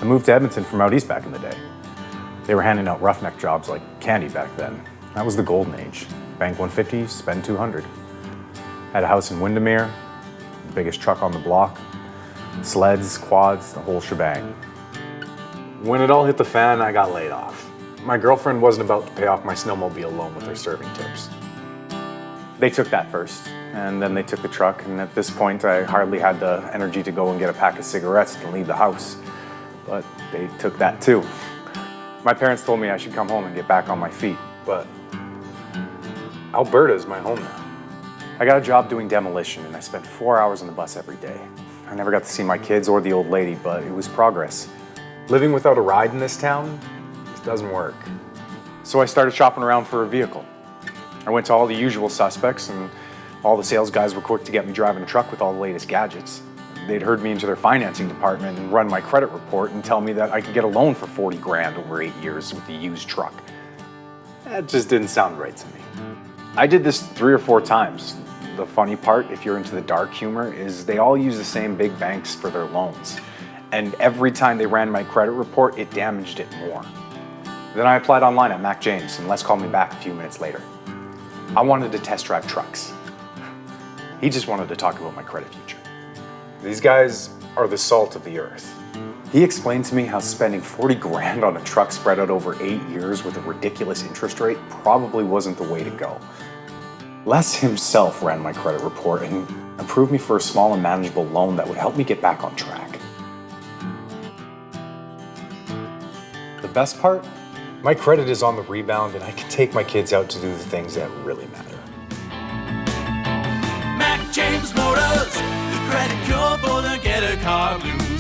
I moved to Edmonton from out east back in the day. They were handing out roughneck jobs like candy back then. That was the golden age. Bank 150, spend 200. Had a house in Windermere, the biggest truck on the block, sleds, quads, the whole shebang. When it all hit the fan, I got laid off. My girlfriend wasn't about to pay off my snowmobile loan with her serving tips. They took that first, and then they took the truck, and at this point I hardly had the energy to go and get a pack of cigarettes and leave the house. But they took that too. My parents told me I should come home and get back on my feet, but Alberta is my home now. I got a job doing demolition, and I spent 4 hours on the bus every day. I never got to see my kids or the old lady, but it was progress. Living without a ride in this town just doesn't work. So I started shopping around for a vehicle. I went to all the usual suspects, and all the sales guys were quick to get me driving a truck with all the latest gadgets. They'd herd me into their financing department and run my credit report and tell me that I could get a loan for 40 grand over 8 years with a used truck. That just didn't sound right to me. I did this 3 or 4 times. The funny part, if you're into the dark humor, is they all use the same big banks for their loans. And every time they ran my credit report, it damaged it more. Then I applied online at Mac James, and Les called me back a few minutes later. I wanted to test drive trucks. He just wanted to talk about my credit future. These guys are the salt of the earth. He explained to me how spending 40 grand on a truck spread out over 8 years with a ridiculous interest rate probably wasn't the way to go. Les himself ran my credit report and approved me for a small and manageable loan that would help me get back on track. The best part? My credit is on the rebound and I can take my kids out to do the things that really matter. Mac James Motors, the credit cure for the get a car blues.